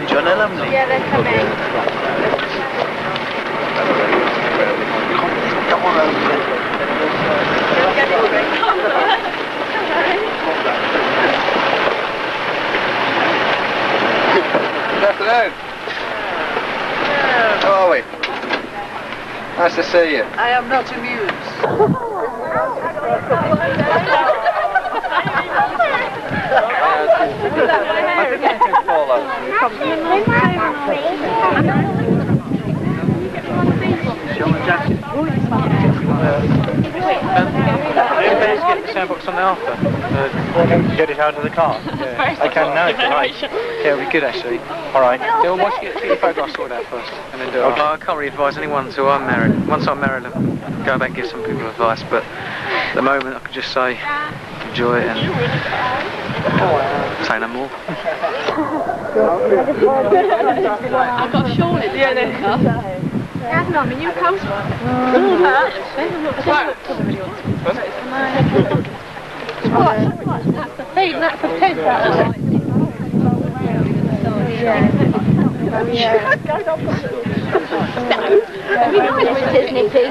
John, haven't they? Yeah, they're coming. Come on over. Good afternoon. How are we? Nice to see you. I am not amused. Get the sandbox on the after. Get it out of the car. Yeah. I can now. Right. Yeah, we could actually. All right. Yeah, well, once you get your photographs sorted out first, and then do it. Okay. I can't really advise anyone until I'm married. Once I'm married, I'll go back and give some people advice. But at the moment, I could just say enjoy it and say no more. I've got a shawl in the car. Yeah, no, I mean, you come. That's the thing, that's the pig. It'd be nice with Disney pig.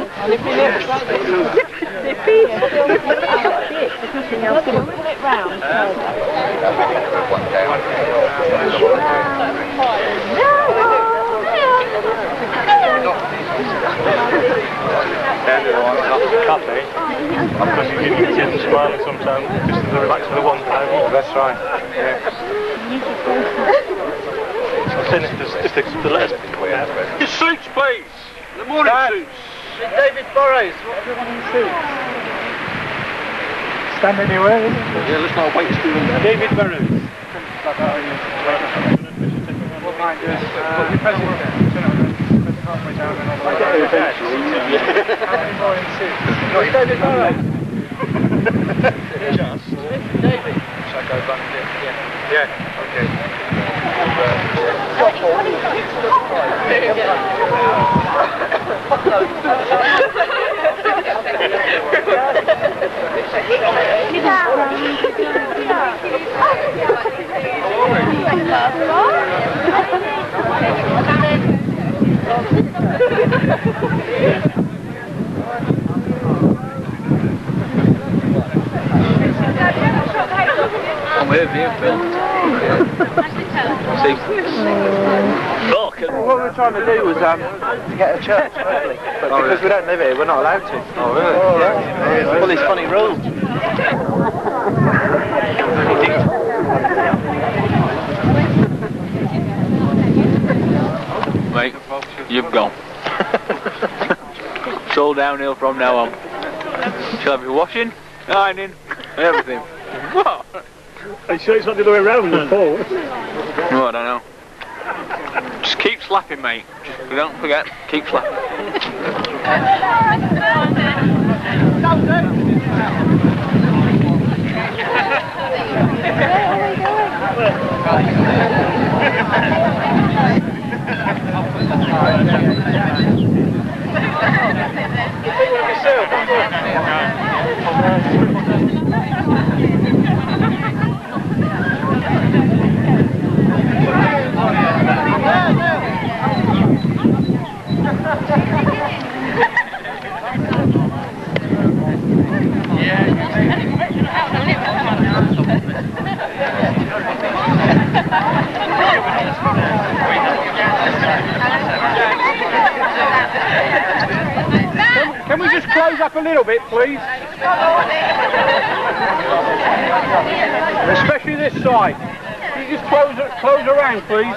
Coffee. Because you can get them smiling sometimes, just to relax for the one time. That's right. Yeah. I've seen it just the letters. Your suits, please. The morning suits. David Burrows. What do you want in suits? Stand anywhere. Yeah, let's not wait to do them. David Burrows. What mind doing? Put your president there. Halfway down and all the way down. How many more in suits? Not David Burrows. Just. David. Shall I go back and do it? Yeah. Yeah. Okay. I'm with you, Phil. See? Look! What we're trying to do was to get a church early, but because we don't live here, we're not allowed to. Oh, really? Oh, yeah. All these funny rules. Mate, you've gone. It's all downhill from now on. Shall I be washing, ironing, everything? What? Are you sure it's not the other way around then, Paul? No, I don't know. Just keep slapping, mate. Don't forget, keep slapping. Can we just close up a little bit, please? Especially this side. Can you just close around, please?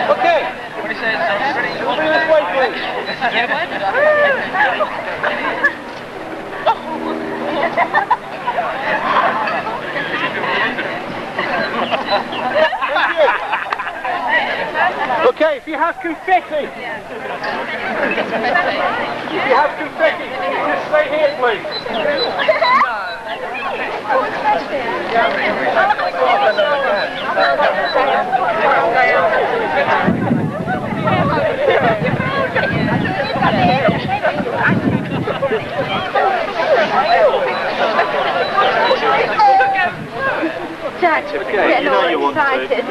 Okay. What do you say? Move this way, please. Okay, if you have confetti, just stay here, please. Jack, Okay, you know you want excited.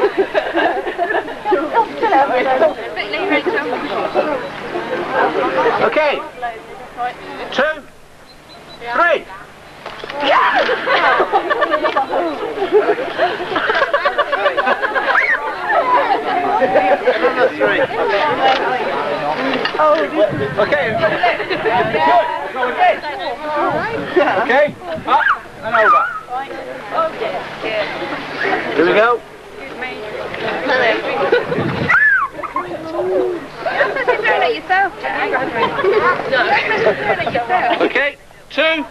Okay. 2, 3. Okay. Okay. Up and over. Here we go. Okay. 2,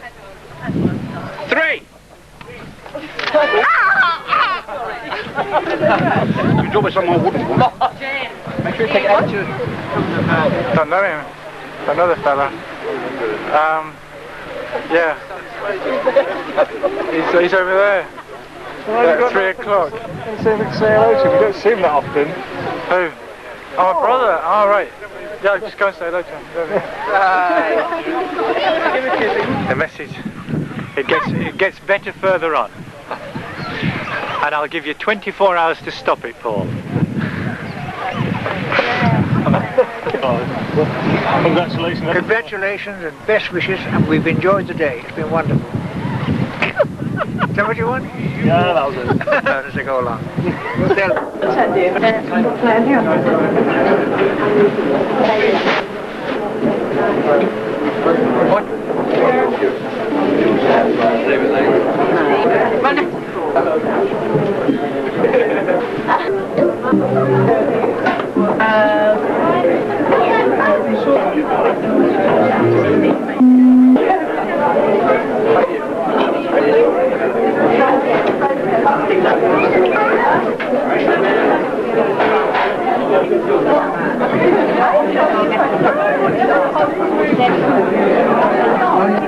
3. You drop me some more wooden one. Make sure you take it out to... Don't know him. Another fella. Yeah. He's over there. At 3 o'clock. Say hello to him. You don't see him that often. Who? Oh, my brother. Oh, right. Yeah, just go and say hello to him. The message. It gets better further on. And I'll give you 24 hours to stop it, Paul. Congratulations. Congratulations and best wishes, and we've enjoyed the day. It's been wonderful. Is that what you want? Yeah, that was it. As they go along.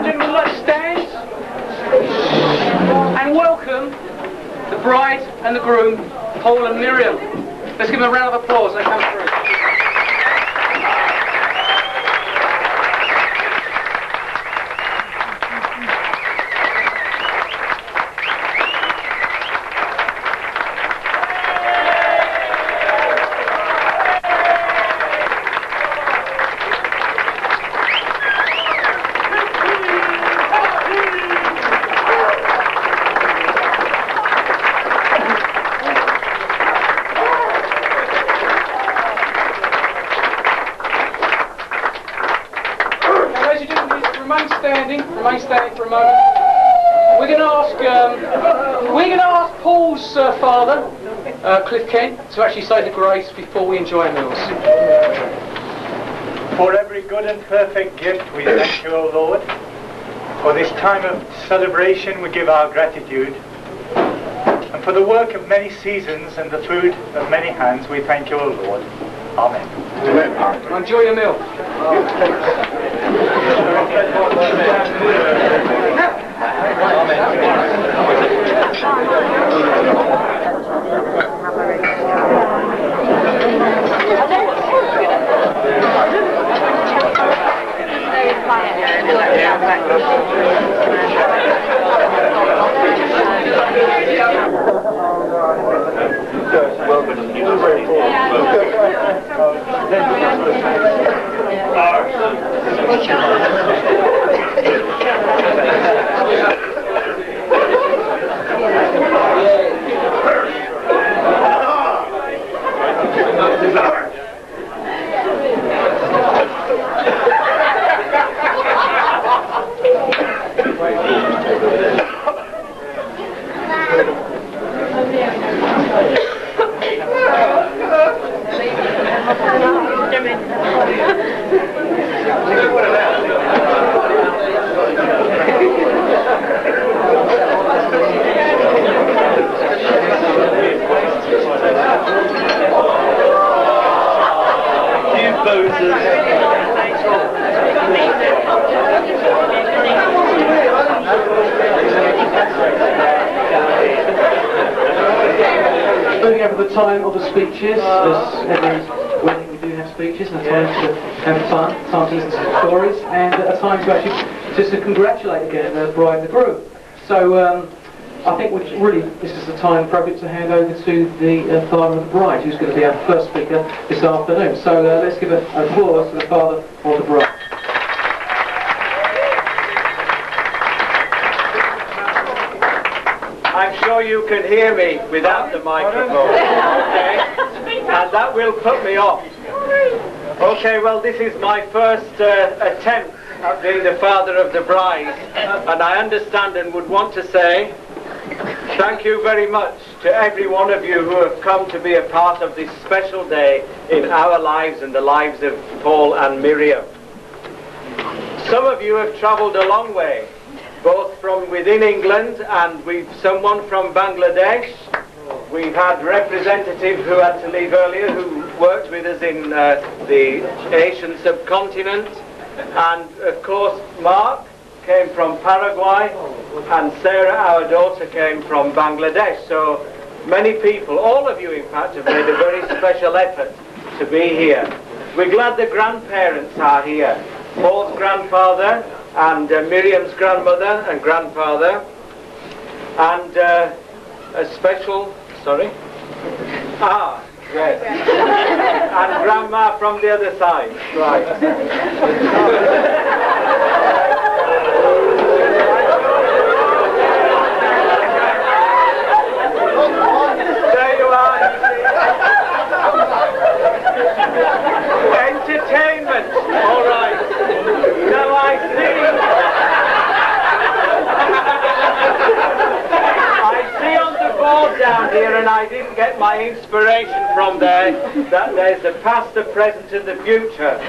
Gentlemen, let's stand and welcome the bride and the groom, Paul and Miriam. Let's give them a round of applause as they come through. Remain standing for a moment. We're going to ask Paul's father, Cliff Kent, to actually say the grace before we enjoy our meals. For every good and perfect gift we thank you, O Lord. For this time of celebration we give our gratitude. And for the work of many seasons and the food of many hands we thank you, O Lord. Amen. Enjoy your meal. time of the speeches. As every wedding we do have speeches, and a time to have fun, time to listen to some stories, and a time to actually just to congratulate again the bride and the groom. So I think this is the time appropriate to hand over to the father of the bride, who's going to be our first speaker this afternoon. So let's give an applause to the father of the bride. I'm sure you can hear me without the microphone, okay? And that will put me off. Okay, well, this is my first attempt at being the father of the bride, and I understand and would want to say thank you very much to every one of you who have come to be a part of this special day in our lives and the lives of Paul and Miriam. Some of you have travelled a long way, both from within England, and we've someone from Bangladesh. We've had representatives who had to leave earlier who worked with us in the Asian subcontinent, and of course Mark came from Paraguay, and Sarah, our daughter, came from Bangladesh. So many people, all of you in fact, have made a very special effort to be here. We're glad the grandparents are here. Paul's grandfather and Miriam's grandmother and grandfather, and a special, yes, and grandma from the other side, right. There you are. Entertainment, all right. Now I see on the board down here, and I didn't get my inspiration from there, that there's the past, the present and the future.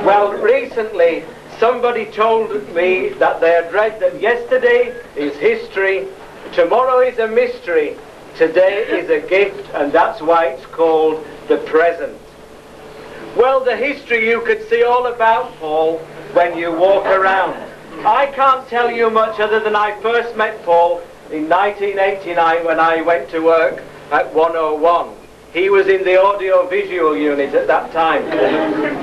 Well, recently somebody told me that they had read that yesterday is history, tomorrow is a mystery, today is a gift, and that's why it's called the present. Well, the history you could see all about Paul when you walk around. I can't tell you much other than I first met Paul in 1989 when I went to work at 101. He was in the audio-visual unit at that time.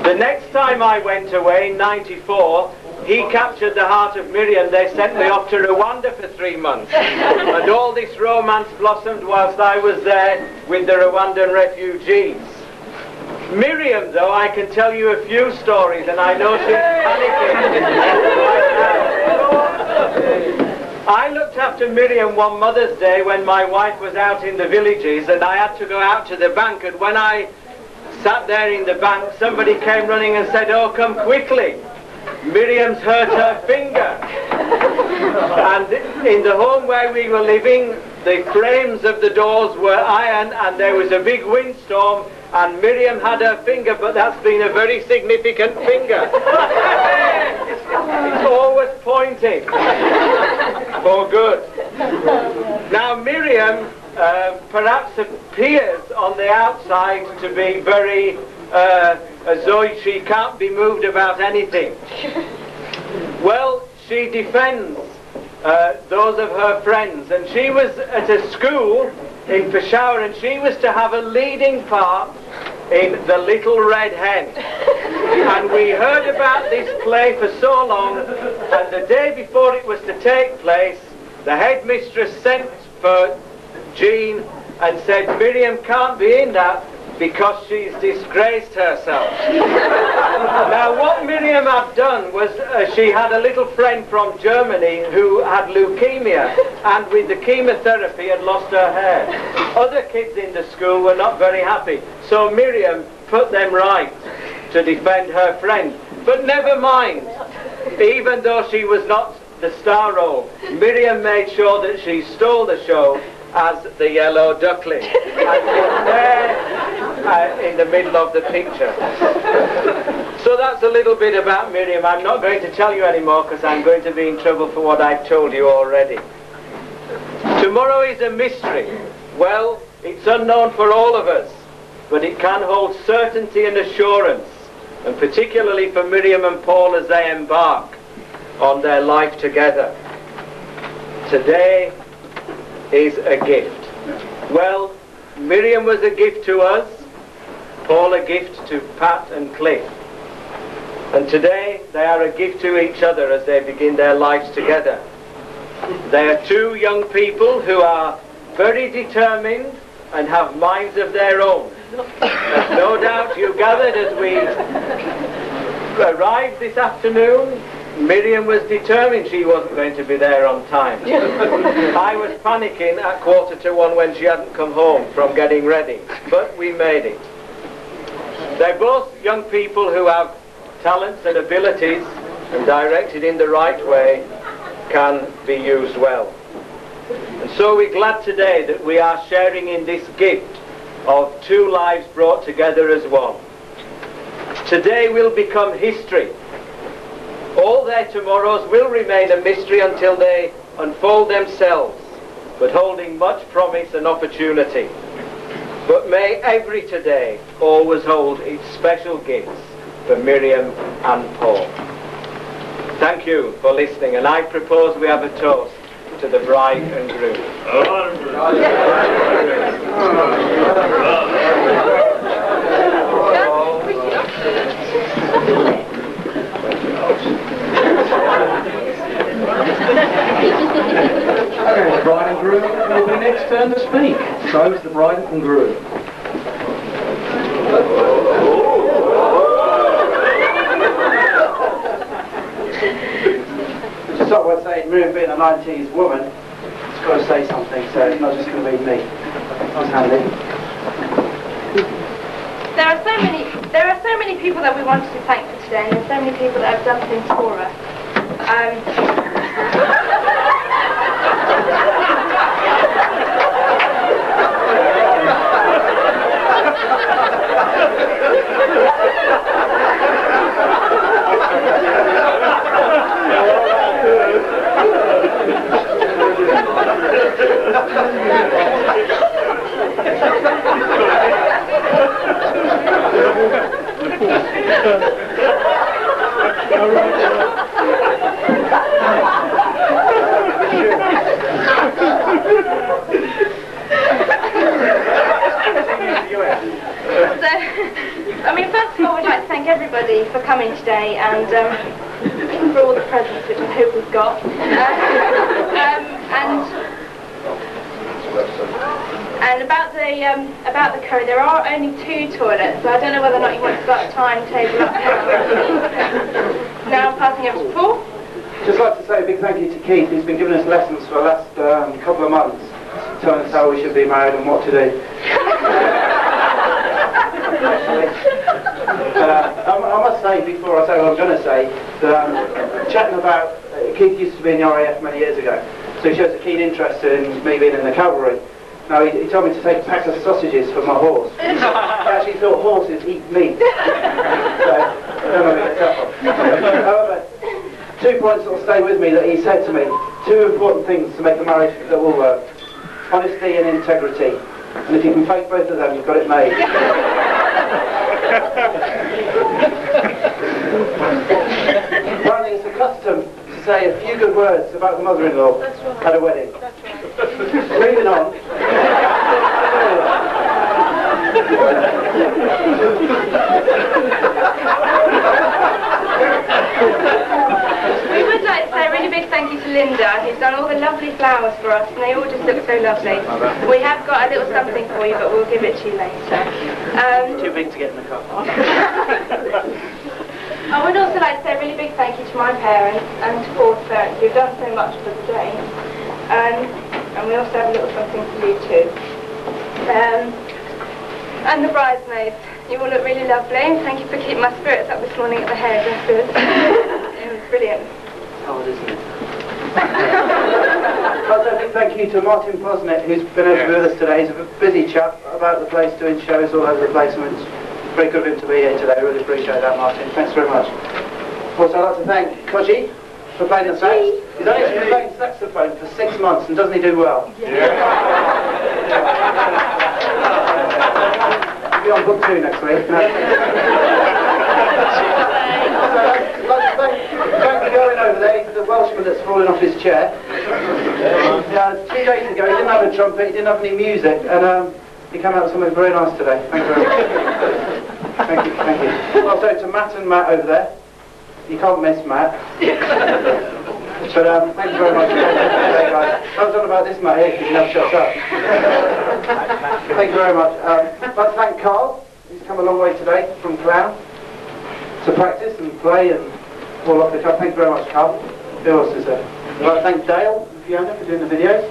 The next time I went away in 94, he captured the heart of Miriam. They sent me off to Rwanda for 3 months. And all this romance blossomed whilst I was there with the Rwandan refugees. Miriam, though, I can tell you a few stories, and I know she's panicking right now. I looked after Miriam one Mother's Day when my wife was out in the villages, and I had to go out to the bank, and when I sat there in the bank, somebody came running and said, "Oh, come quickly, Miriam's hurt her finger." And in the home where we were living, the frames of the doors were iron, and there was a big windstorm, and Miriam had her finger, but that's been a very significant finger. It's always pointing. For good. Now Miriam perhaps appears on the outside to be very, as though she can't be moved about anything. Well, she defends those of her friends, and she was at a school in Peshawar, and she was to have a leading part in The Little Red Hen. And we heard about this play for so long, and the day before it was to take place, the headmistress sent for Jean and said, "Miriam can't be in that because she's disgraced herself." Now what Miriam had done was she had a little friend from Germany who had leukemia, and with the chemotherapy had lost her hair. Other kids in the school were not very happy, so Miriam put them right to defend her friend. But never mind, even though she was not the star role, Miriam made sure that she stole the show as the yellow duckling, and was there in the middle of the picture. So that's a little bit about Miriam. I'm not going to tell you anymore because I'm going to be in trouble for what I've told you already. Tomorrow is a mystery. Well, it's unknown for all of us, but it can hold certainty and assurance, and particularly for Miriam and Paul as they embark on their life together. Today is a gift. Well, Miriam was a gift to us, Paul a gift to Pat and Cliff. And today they are a gift to each other as they begin their lives together. They are two young people who are very determined and have minds of their own. No doubt you gathered as we arrived this afternoon, Miriam was determined she wasn't going to be there on time. I was panicking at 1:45 when she hadn't come home from getting ready, but we made it. They're both young people who have talents and abilities, and directed in the right way can be used well. And so we're glad today that we are sharing in this gift of two lives brought together as one. Today will become history. All their tomorrows will remain a mystery until they unfold themselves, but holding much promise and opportunity. But may every today always hold its special gifts for Miriam and Paul. Thank you for listening, and I propose we have a toast to the bride and groom. Okay, the bride and groom will be next turn to speak. So it's the bride and groom. To start by saying, Miriam being a 90s woman, it's got to say something, so it's not just going to be me. That's handy. There are so many people that we wanted to thank for today, and there's so many people that have done things for us. Everybody for coming today, and for all the presents which I hope we've got, and about the curry, there are only 2 toilets, so I don't know whether or not you want to start a timetable up now. Now I'm passing over to Paul. Just like to say a big thank you to Keith, who's been giving us lessons for the last couple of months, telling us how we should be married and what to do. I must say, before I say what I'm going to say, that chatting about, Keith used to be in the RAF many years ago, so he shows a keen interest in me being in the cavalry. Now, he told me to take a pack of sausages for my horse. I actually thought horses eat meat. So, I don't know if it's tough. However, 2 points that will stay with me that he said to me, 2 important things to make a marriage that will work: honesty and integrity. And if you can fake both of them, you've got it made. Apparently it's a custom to say a few good words about the mother-in-law at a wedding. Moving on. We would like to say a really big thank you to Linda, who's done all the lovely flowers for us, and they all just look so lovely. We have got a little something for you, but we'll give it to you later. Too big to get in the car. I would also like to say a really big thank you to my parents and to Paul's parents, who've done so much for the day. And we also have a little something for you too. And the bridesmaids, you all look really lovely, and thank you for keeping my spirits up this morning at the hairdressers. It was brilliant. Oh, isn't it? Also, a big thank you to Martin Posnett, who's been over with us today. He's a busy chap about the place, doing shows all over the place, and it's very good of him to be here today. I really appreciate that, Martin. Thanks very much. Also, I'd like to thank Koji for playing the sax. He's only been playing saxophone for 6 months, and doesn't he do well? Yeah. He'll be on book 2 next week. Thank you going over there, the Welshman that's fallen off his chair. 2 days ago he didn't have a trumpet, he didn't have any music, and You came out with something very nice today. Thank you very much. Thank you. Also to Matt and Matt over there. You can't miss Matt. But thank you very much for today, guys. I was on about this Matt here because he never shuts up. Thank you very much. I'd like to thank Carl. He's come a long way today from Clown to practice and play and all off the cuff. Thank you very much, Carl. Who else is there? I'd like to thank Dale and Fiona for doing the videos.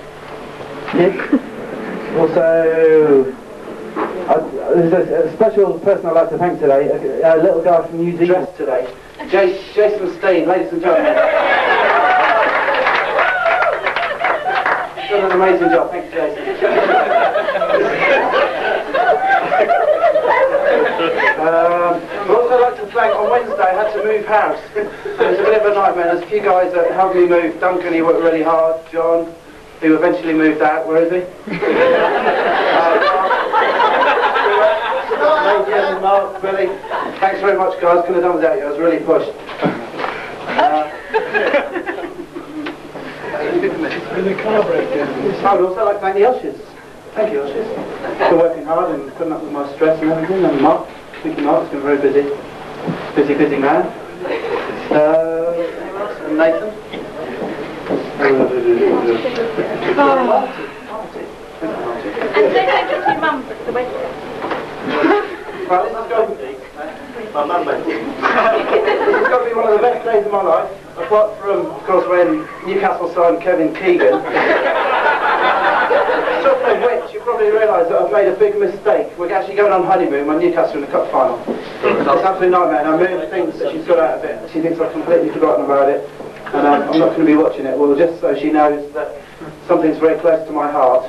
Also, there's a special person I'd like to thank today, a little guy from New Zealand today, Jason Steen, ladies and gentlemen. He's done an amazing job, thank you, Jason. I'd also like to thank, on Wednesday I had to move house. It was a bit of a nightmare. There's a few guys that helped me move. Duncan, he worked really hard. John, who eventually moved out. Where is he? Mark, Billy. Thanks very much, guys. Couldn't have done without you. I was really pushed. I would also like to thank the ushers. Thank you, ushers, for working hard and putting up with my stress and everything. And Mark, thank you, Mark. He's been very busy. Busy man. And Nathan. And say thank you to your mum for the wedding. Right, this has got to be my mum. This has got to be one of the best days of my life, apart from, of course, when Newcastle signed Kevin Keegan. Talking of which, you probably realise that I've made a big mistake. We're actually going on honeymoon when Newcastle in the cup final. It's an absolute nightmare, and Miriam thinks that she's got out of it. She thinks I've completely forgotten about it, and I'm not going to be watching it. Well, just so she knows that something's very close to my heart.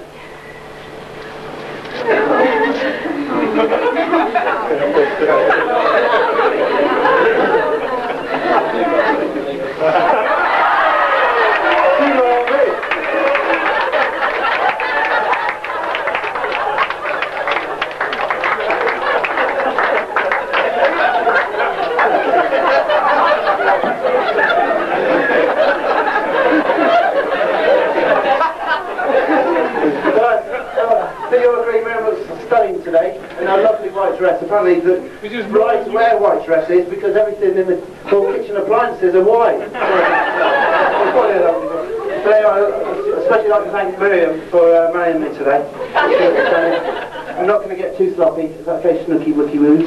Today, in a lovely white dress. Apparently the brides wear white dresses because everything in the whole kitchen appliances are white. So anyway, I'd especially like to thank Miriam for marrying me today. I'm not going to get too sloppy. Is that okay, Snooky Wookie Woos?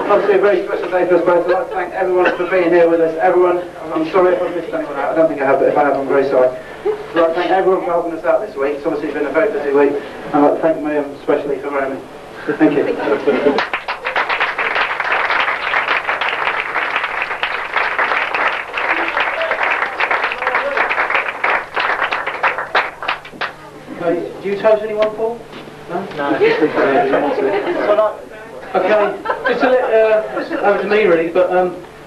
Obviously a very special day for us both. I'd like to thank everyone for being here with us. Everyone, I'm sorry if I've missed anyone out. I don't think I have, but if I have, I'm very sorry. I'd like to thank everyone for helping us out this week. It's obviously been a very busy week. I'd like to thank Miriam especially for marrying me. Thank you. Do you toast anyone, Paul? No? No. Okay, just a little, over to me really, but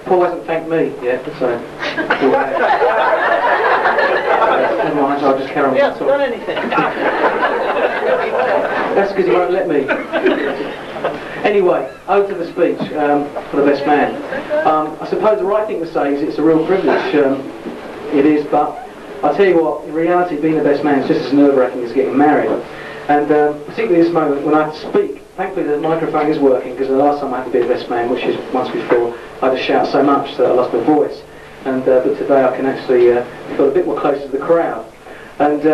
Paul hasn't thanked me yet, so... Never mind, I'll just carry on. He hasn't done anything. That's because he won't let me. Anyway, over to the speech for the best man. I suppose the right thing to say is it's a real privilege. It is, but I'll tell you what, in reality being the best man is just as nerve-wracking as getting married. And particularly this moment when I have to speak, thankfully the microphone is working, because the last time I had to be the best man, which is once before, I had to shout so much that I lost my voice. And but today I can actually feel a bit more close to the crowd. And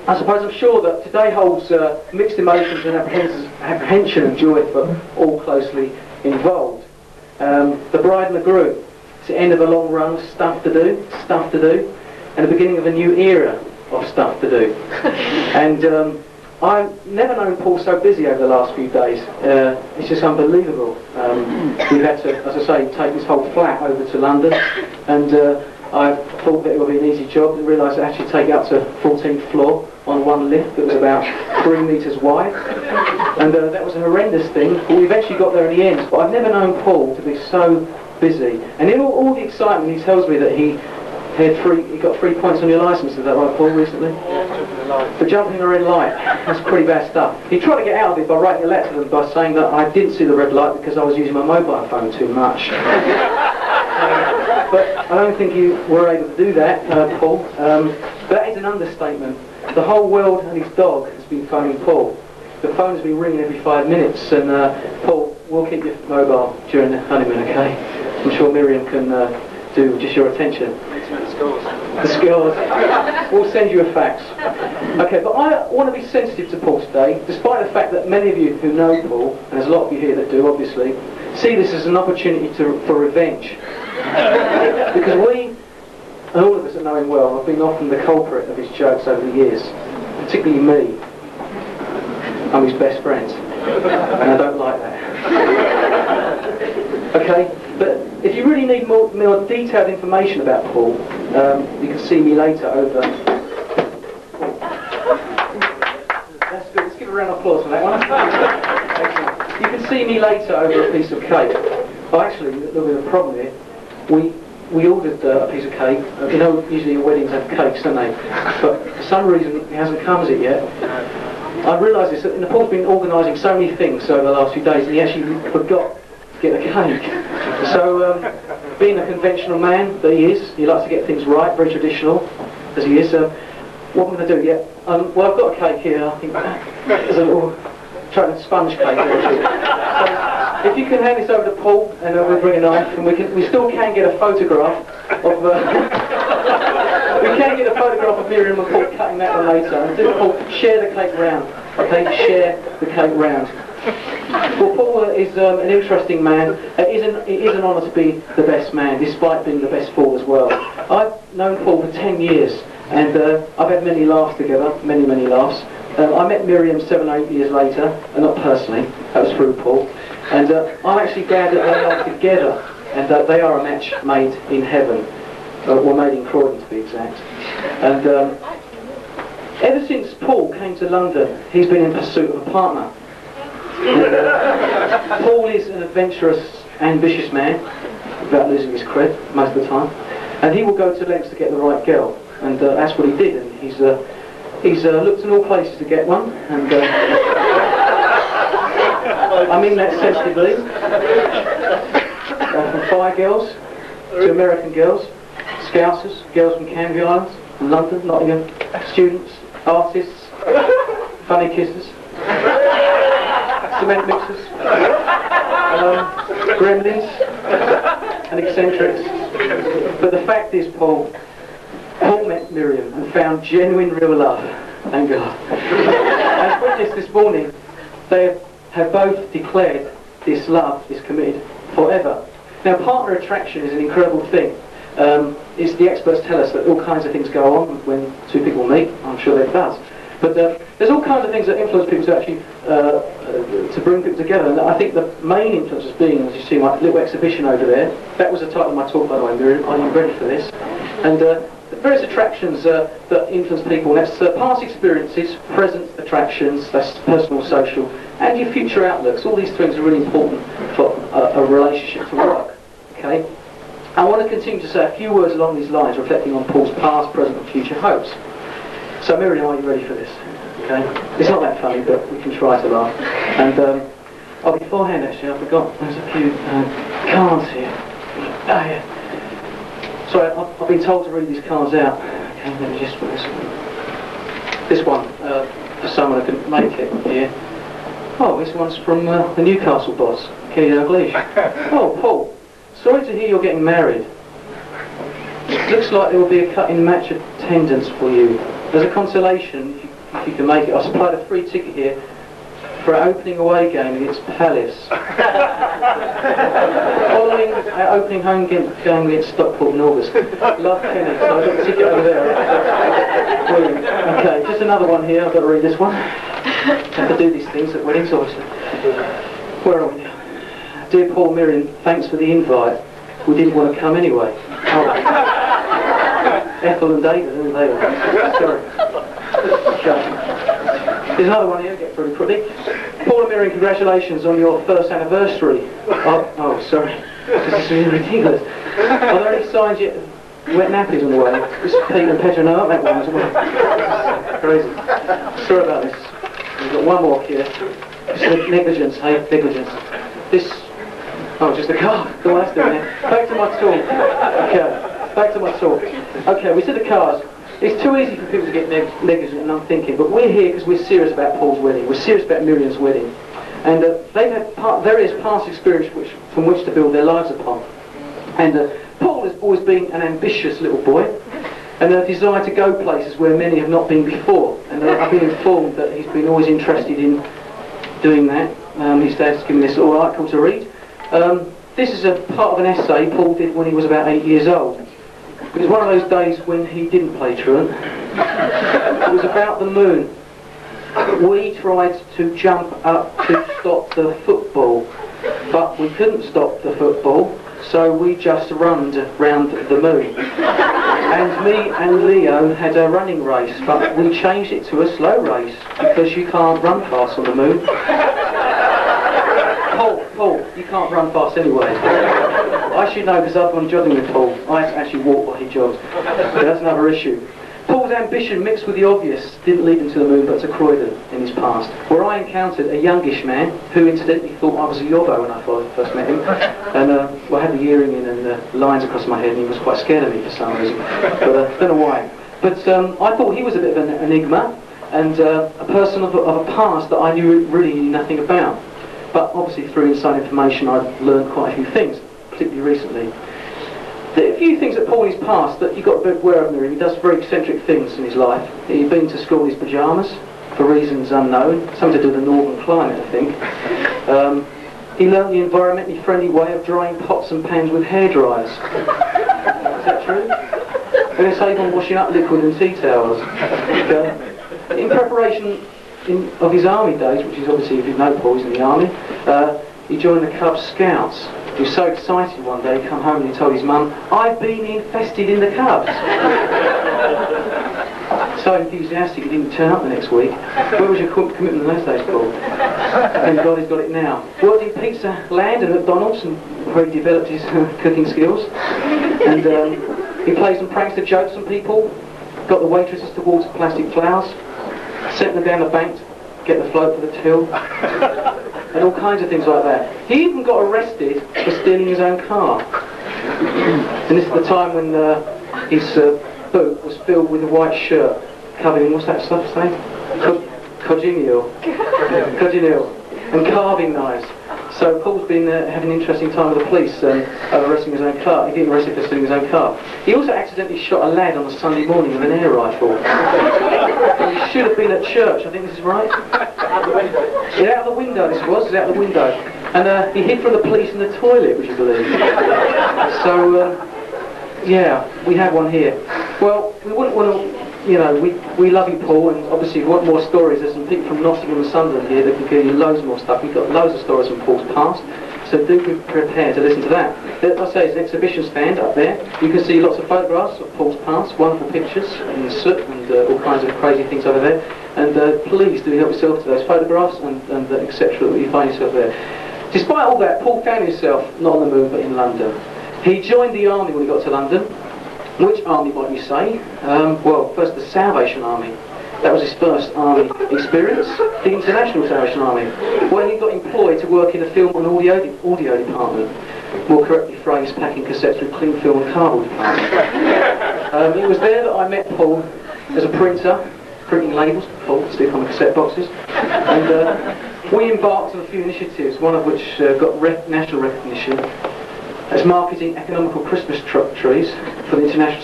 I suppose I'm sure that today holds mixed emotions and apprehension and joy for all closely involved. The bride and the groom. It's the end of a long run of stuff to do, and the beginning of a new era of stuff to do. And I've never known Paul so busy over the last few days. It's just unbelievable. We've had to, as I say, take this whole flat over to London, and I thought that it would be an easy job, and realised I actually take it up to 14th floor on one lift that was about 3 metres wide, and that was a horrendous thing, but we eventually got there in the end. But I've never known Paul to be so busy, and in all the excitement he tells me that he got 3 points on your licence, is that right, Paul, recently? For jumping a red light. That's pretty bad stuff. He tried to get out of it by writing a letter to them by saying that I didn't see the red light because I was using my mobile phone too much. But I don't think you were able to do that, Paul. That is an understatement. The whole world and his dog has been phoning Paul. The phone's been ringing every 5 minutes, and Paul, we'll keep you mobile during the honeymoon, okay? I'm sure Miriam can do just your attention. The scores. We'll send you a fax. Okay, but I want to be sensitive to Paul today, despite the fact that many of you who know Paul, and there's a lot of you here that do, obviously, see this as an opportunity for revenge. Because we, and all of us that know him well, have been often the culprit of his jokes over the years, particularly me. I'm his best friend, and I don't like that. Okay, but if you really need more detailed information about Paul, you can see me later over... That's good, let's give a round of applause for that one. You can see me later over a piece of cake. Oh, actually, there'll be a problem here. We ordered a piece of cake. You know, usually weddings have cakes, don't they? But for some reason, it hasn't come as it yet. I realised this, that Paul's been organising so many things over the last few days, and he actually forgot to get a cake. So, being a conventional man that he is, he likes to get things right, very traditional, as he is. What am I going to do? Yeah. Well, I've got a cake here. I think there's a little chocolate sponge cake there. So, if you can hand this over to Paul, and we'll bring a knife, and we still can get a photograph of. We can get a photograph of Miriam and Paul cutting that one later. And do Paul, share the cake round. Okay, share the cake round. Well, Paul is an interesting man. It is an honour to be the best man, despite being the best fool as well. I've known Paul for 10 years, and I've had many laughs together, many laughs. I met Miriam 7 or 8 years later, and not personally, that was through Paul. And I'm actually glad that they are together, and that they are a match made in heaven. Or made in Croydon, to be exact. And ever since Paul came to London, he's been in pursuit of a partner. And, Paul is an adventurous, ambitious man, without losing his cred most of the time. And he will go to lengths to get the right girl. And that's what he did. And he's looked in all places to get one. And I mean that sensitively. From Fire girls to American girls. Scousers, girls from Canvey Islands, from London, Nottingham, students, artists, funny kissers, cement mixers, gremlins, and eccentrics. But the fact is, Paul met Miriam and found genuine real love, thank God. As witnessed this morning, they have both declared this love is committed forever. Now, partner attraction is an incredible thing. The experts tell us that all kinds of things go on when two people meet. I'm sure that it does. But there's all kinds of things that influence people to actually to bring people together. And I think the main influences being, as you see my little exhibition over there, that was the title of my talk, by the way, Miriam. Are you ready for this? And the various attractions that influence people, and that's past experiences, present attractions, that's personal, social, and your future outlooks. All these things are really important for a relationship to work. Okay? I want to continue to say a few words along these lines, reflecting on Paul's past, present and future hopes. So Miriam, are you ready for this? Okay? It's not that funny, but we can try to laugh. And beforehand actually, I forgot, there's a few cards here. Oh yeah. Sorry, I've been told to read these cards out. Okay, let me just put this one, for someone who couldn't make it here. Oh, this one's from the Newcastle boss, Kenny Dalglish. Oh, Paul. Sorry to hear you're getting married. Looks like there will be a cut-in match attendance for you. As a consolation, if you can make it, I supplied a free ticket here for an opening away game against Palace. Following our opening home game against Stockport in August. Love Kenny, so I've got the ticket over there. Brilliant. Okay, just another one here, I've got to read this one. Have to do these things at weddings, obviously. Where are we now? Dear Paul, Miriam, thanks for the invite. We didn't want to come anyway. Oh. Ethel and David, who they were. Sorry. Okay. There's another one here, get pretty quickly. Paul and Miriam, congratulations on your first anniversary. Oh, sorry. This is really ridiculous. Are there any signs yet? Wet nappies on the way. This is Pete and Petra, no, that one as well. Crazy. Sorry about this. We've got one more here. It's negligence, hey, negligence. This Oh, just a car. The one that's doing it. Back to my talk. Okay, back to my talk. Okay, we said the cars. It's too easy for people to get negligent and unthinking, but we're here because we're serious about Paul's wedding. We're serious about Miriam's wedding. And they've had various past experiences from which to build their lives upon. And Paul has always been an ambitious little boy, and a desire to go places where many have not been before. And I've been informed that he's been always interested in doing that. His dad's given this little article to read. This is a part of an essay Paul did when he was about 8 years old. It was one of those days when he didn't play truant. It was about the moon. We tried to jump up to stop the football, but we couldn't stop the football, so we just runned round the moon. And me and Leo had a running race, but we changed it to a slow race, because you can't run fast on the moon. Paul, you can't run fast anyway. I should know because I've gone jogging with Paul. I actually walk while he jogs. But that's another issue. Paul's ambition mixed with the obvious didn't lead him to the moon but to Croydon in his past, where I encountered a youngish man who incidentally thought I was a yobbo when I first met him. And I had the earring in and lines across my head, and he was quite scared of me for some reason. But I don't know why. But I thought he was a bit of an enigma and a person of a past that I knew really nothing about. But obviously through inside information I've learned quite a few things, particularly recently. There are a few things that Paul in his past that you've got to be aware of, Miriam. He does very eccentric things in his life. He's been to school in his pyjamas for reasons unknown, something to do with the northern climate, I think. He learned the environmentally friendly way of drying pots and pans with hairdryers. Is that true? And they save on washing up liquid and tea towels. Okay. In preparation of his army days, which is obviously, if you know Paul, he's in the army, he joined the Cub Scouts. He was so excited one day, he come home and he told his mum, "I've been infested in the Cubs." So enthusiastic he didn't turn up the next week. Where was your commitment in those days, Paul? Thank God he's got it now. Worked in Pizza Land and McDonald's and where he developed his cooking skills. And he played some prankster jokes on people, got the waitresses to water plastic flowers, sent them down the bank to get the float for the till, and all kinds of things like that. He even got arrested for stealing his own car. And this is the time when his boot was filled with a white shirt covered in, what's that stuff say? Cochineal. And carving knives. So Paul's been having an interesting time with the police arresting his own car. He didn't arrest him for stealing his own car. He also accidentally shot a lad on a Sunday morning with an air rifle. He should have been at church, I think this is right. Out the window. Yeah, out the window this was, out the window. And he hid from the police in the toilet, would you believe? So, yeah, we have one here. Well, we wouldn't want to, you know, we love you, Paul, and obviously if you want more stories, there's some people from Nottingham and Sunderland here that can give you loads more stuff. We've got loads of stories from Paul's past, so do be prepared to listen to that. As I say, there's an exhibition stand up there. You can see lots of photographs of Paul's past, wonderful pictures in the soot and all kinds of crazy things over there. And please do help yourself to those photographs and etc. that you find yourself there. Despite all that, Paul found himself not on the move but in London. He joined the army when he got to London. Which army might you say? Well, first the Salvation Army. That was his first army experience. The International Salvation Army, where he got employed to work in the film and audio department. More correctly phrased, packing cassettes with cling film and cardboard department. It was there that I met Paul as a printer, printing labels for Paul to stick on the cassette boxes. And we embarked on a few initiatives, one of which got national recognition as marketing economical Christmas trees for the International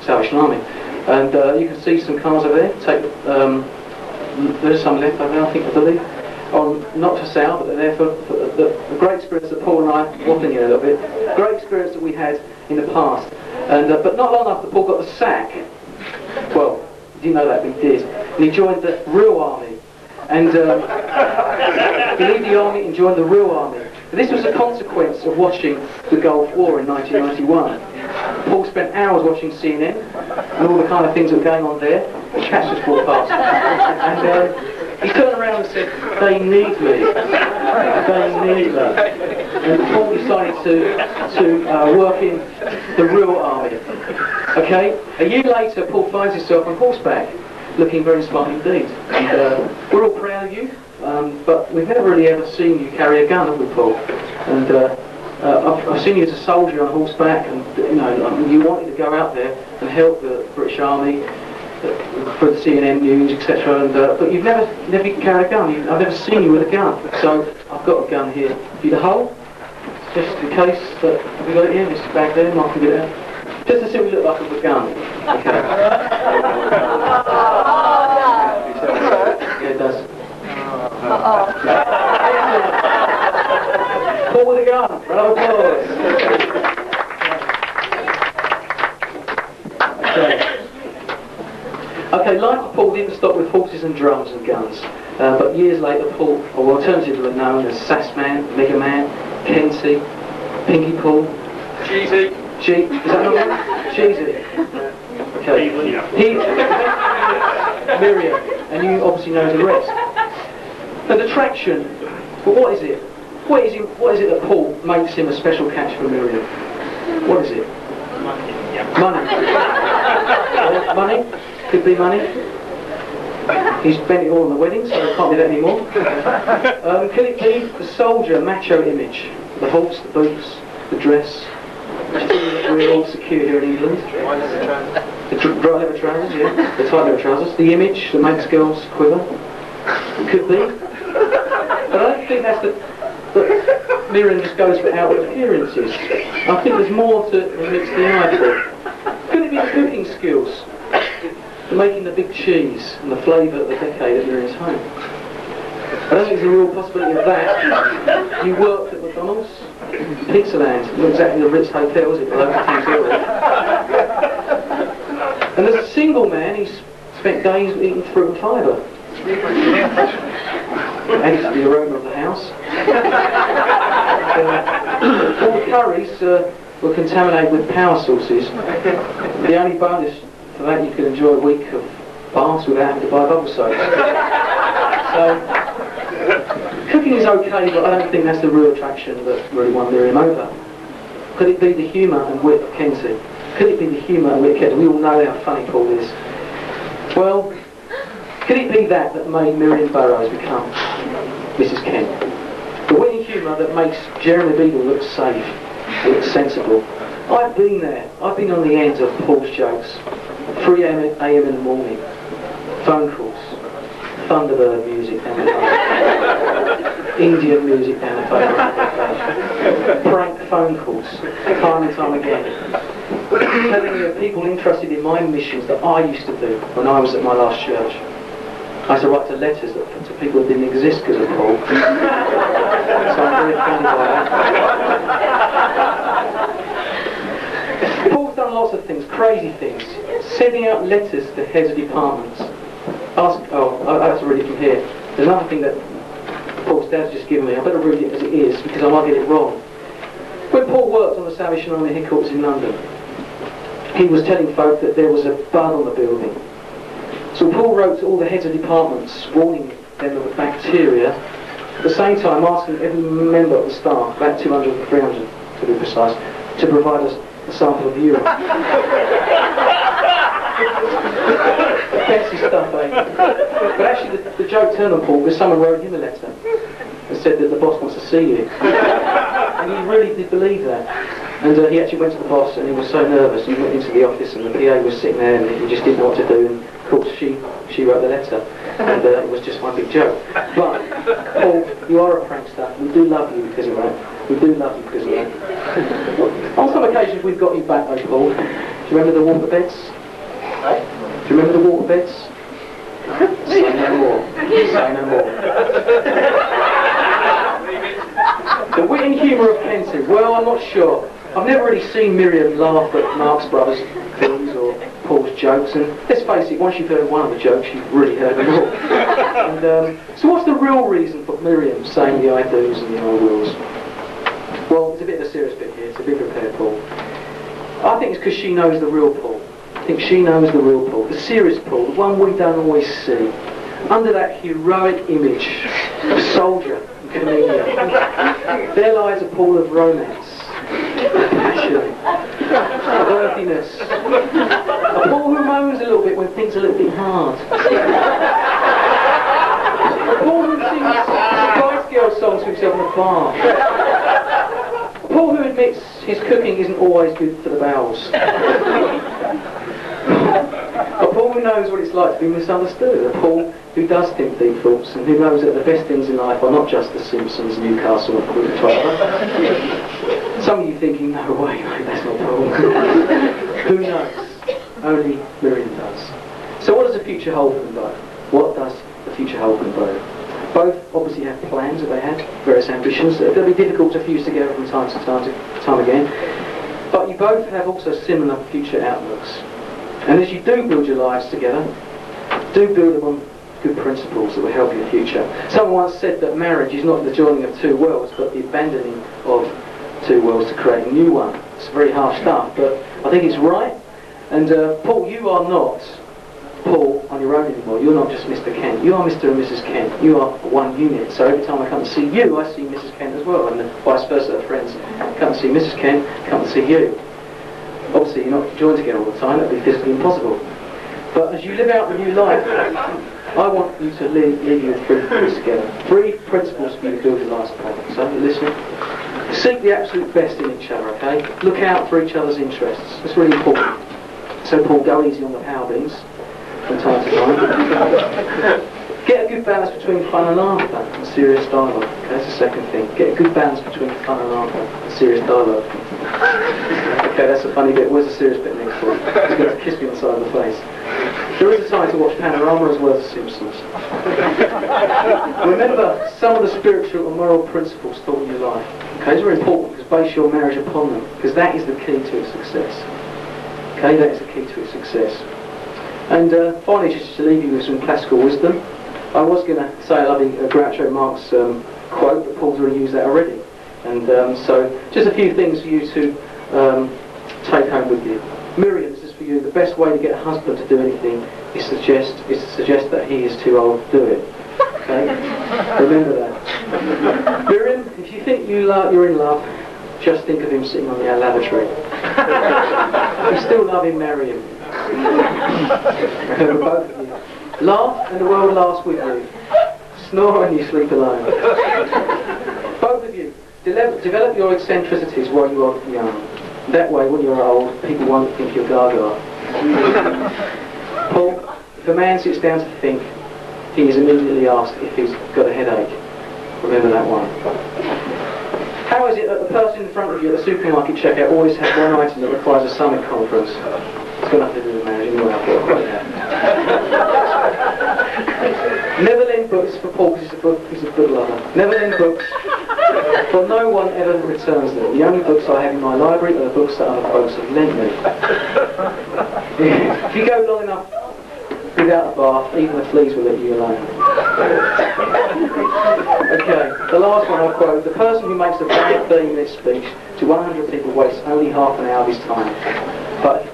Salvation Army. And you can see some cars over there. There's some left over there, I believe. Not for sale, but they're there for the great experience that Paul and I, waffling in a little bit, great experience that we had in the past. And but not long after Paul got the sack, well, he didn't know that, but he did. And he joined the real army. And he left the army and joined the real army. This was a consequence of watching the Gulf War in 1991. Paul spent hours watching CNN and all the kind of things that were going on there. The cats just walked past. And he turned around and said, "They need me. They need me." And Paul decided to work in the real army. Okay? A year later, Paul finds himself on horseback. looking very smart indeed. And we're all proud of you, but we've never really ever seen you carry a gun, have we, Paul? And I've seen you as a soldier on horseback, and you wanted to go out there and help the British Army for the CNN news, etc. But you've never carried a gun. I've never seen you with a gun. So I've got a gun here for you to hold, just in case. But have we got it here? It's back there. Mark can get it out. Just to see what we look like with a gun. Okay. Yeah, it does. Paul with a gun. Round of applause. Okay, life for Paul didn't stop with horses and drums and guns, but years later Paul, or alternatively known as Sassman, Mega Man, Kenty, Pinky Paul, Cheesy. Is that not right? Cheesy. Okay. He, Miriam, and you obviously know the rest. An attraction, but what is it? What is it that Paul makes him a special catch for Miriam? What is it? Money. Money? Could be money. He's spent it all on the wedding, so he can't do that anymore. Could it be the soldier macho image? The horse, the boots, the dress. We're all secure here in England. The dry leather trousers, yeah. The tight leather trousers. The image that makes girls quiver. It could be. But I don't think that's that Miriam just goes for outward appearances. I think there's more to it than meets the eye for. Could it be the cooking skills? The making the big cheese and the flavour of the decade at Miriam's home? I don't think there's a real possibility of that. You worked at McDonald's, Pizzaland, not exactly the Ritz Hotel, is it? Below Thames Hill. And as a single man, he's spent days eating fruit and fibre. Added to the aroma of the house. All the curries were contaminated with power sources. The only bonus for that, you could enjoy a week of baths without having to buy bubble soap. So, cooking is okay, but I don't think that's the real attraction that really won Miriam over. Could it be the humour and wit of Kenty? Could it be the humour and wit of Kenty? We all know how funny Paul is. Well, could it be that made Miriam Burrows become Mrs. Kent? The wit and humour that makes Jeremy Beadle look safe, look sensible. I've been there. I've been on the ends of Paul's jokes. 3 a.m. in the morning. Phone calls. Thunderbird music down the phone. Indian music down the phone. Prank phone calls. Time and time again. Telling me of people interested in my missions that I used to do when I was at my last church. I used to write letters to people that didn't exist because of Paul. So I'm very offended by that. Paul's done lots of things, crazy things. Sending out letters to heads of departments. I have to read it from here. There's another thing that Paul's dad's just given me. I better read it as it is because I might get it wrong. When Paul worked on the Salvation Army headquarters in London, he was telling folk that there was a bug on the building. So Paul wrote to all the heads of departments, warning them of the bacteria, at the same time asking every member of the staff, about 200 or 300 to be precise, to provide us a sample of urine. Fancy stuff, eh? But actually the joke turned on Paul because someone wrote him a letter and said that the boss wants to see you. And he really did believe that. And he actually went to the boss and he was so nervous, and he went into the office and the PA was sitting there and he just didn't know what to do, and of course she wrote the letter, and it was just one big joke. But Paul, you are a prankster. We do love you because of that. We do love you because of that. On some occasions we've got you back though, Paul. Do you remember the water beds? Do you remember the water beds? Say no more. Say no more. The wit and humour of Kenty. Well, I'm not sure. I've never really seen Miriam laugh at Marx Brothers films or Paul's jokes, and let's face it, once you've heard one of the jokes, you've really heard them all. And, so what's the real reason for Miriam saying the I do's and the I wills? Well, it's a bit of a serious bit here, so be prepared, Paul. I think it's because she knows the real Paul. I think she knows the real Paul, the serious Paul, the one we don't always see. Under that heroic image of soldier and comedian, there lies a Paul of romance, passion, worthiness. A Paul who moans a little bit when things are a little bit hard. A Paul who sings Spice Girl songs to himself in the bar. A Paul who admits his cooking isn't always good for the bowels. A Paul who knows what it's like to be misunderstood. A Paul who does think deep thoughts and who knows that the best things in life are not just The Simpsons, Newcastle and Quick Twilight. Some of you thinking, no way, mate, that's not Paul. Who knows? Only Miriam does. So what does the future hold for them both? What does the future hold for them both? Both obviously have plans that they had, various ambitions that they'll be difficult to fuse together from time to time again. But you both have also similar future outlooks. And as you do build your lives together, do build them on good principles that will help your future. Someone once said that marriage is not the joining of two worlds, but the abandoning of two worlds to create a new one. It's very harsh stuff, but I think it's right. And Paul, you are not Paul on your own anymore. You're not just Mr. Kent. You are Mr. and Mrs. Kent. You are one unit. So every time I come to see you, I see Mrs. Kent as well, and vice versa. Friends come to see Mrs. Kent, come to see you. Obviously, you're not joined together all the time. That would be physically impossible. But as you live out the new life, I want you to leave you with 3 things together. 3 principles for you to build your lives upon. So, you're listening? Seek the absolute best in each other, okay? Look out for each other's interests. That's really important. So, Paul, go easy on the power beans from time to time. Get a good balance between fun and laughter and serious dialogue. Okay, that's the second thing. Get a good balance between fun and laughter and serious dialogue. Okay, that's a funny bit. Where's the serious bit next one? He's going to kiss me on the side of the face. There is a time to watch Panorama as well as Simpsons. Remember some of the spiritual and moral principles taught in your life. Okay, these are important because base your marriage upon them, because that is the key to its success. Okay, that is the key to its success. And finally, just to leave you with some classical wisdom, I was going to say I love Groucho Marx quote, but Paul's already used that already. And so, just a few things for you to take home with you. Miriam, this is for you. The best way to get a husband to do anything is to suggest that he is too old to do it. Okay? Remember that. Miriam, if you think you're in love, just think of him sitting on the lavatory. If you still love him, marry him. Both of you. Laugh and the world laughs with you. Snore and you sleep alone. Both of you. Develop your eccentricities while you are young. That way, when you're old, people won't think you're gaga. Paul, if a man sits down to think, he is immediately asked if he's got a headache. Remember that one. How is it that the person in front of you at the supermarket checkout always has one item that requires a summit conference? It's got nothing to do with marriage anyway, I thought I'd quote that. Never lend books for Paul because he's a book lover. Never lend books, for no one ever returns them. The only books I have in my library are the books that other folks have lent me. If you go long enough without a bath, even the fleas will let you alone. Okay, the last one I'll quote. The person who makes a bad 30-minute speech to 100 people wastes only half an hour of his time. But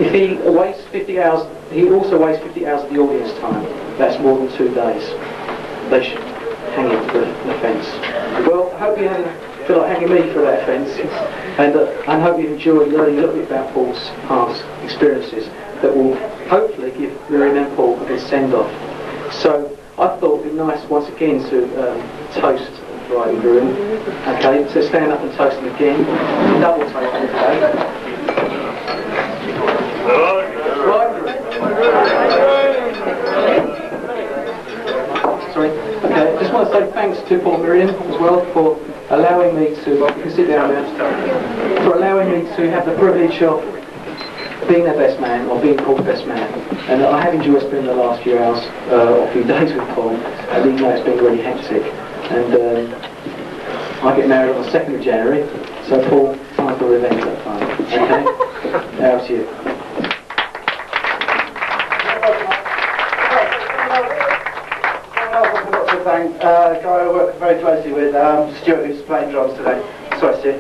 if he wastes 50 hours, he also wastes 50 hours of the audience time. That's more than 2 days. They should hang him for the offence. Well, I hope you haven't feel like hanging me for that offence, and I hope you've enjoyed learning a little bit about Paul's past experiences that will hopefully give Miriam and Paul a good send-off. So I thought it'd be nice once again to toast the bride and groom. Okay, so stand up and toast them again. Double toast them today. Sorry. Okay, just want to say thanks to Paul and Miriam as well for allowing me to, you can sit down there, for allowing me to have the privilege of being their best man, or being Paul's best man. And I have enjoyed spending the last few hours, or few days with Paul, and even though it's been really hectic. And I get married on the 2nd of January, so Paul, time for revenge that time. Okay? Now to you. Thank a guy I work very closely with, Stuart, who's playing drums today. Sorry, Stu.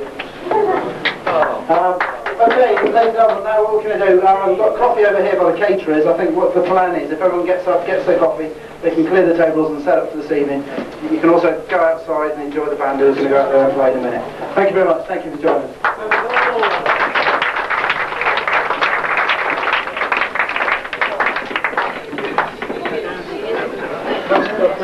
Okay, ladies and gentlemen, now what we're going to do, I've got coffee over here by the caterers. I think what the plan is, if everyone gets up, gets their coffee, they can clear the tables and set up for this evening. You can also go outside and enjoy the band who's going to go out there and play in a minute. Thank you very much. Thank you for joining us.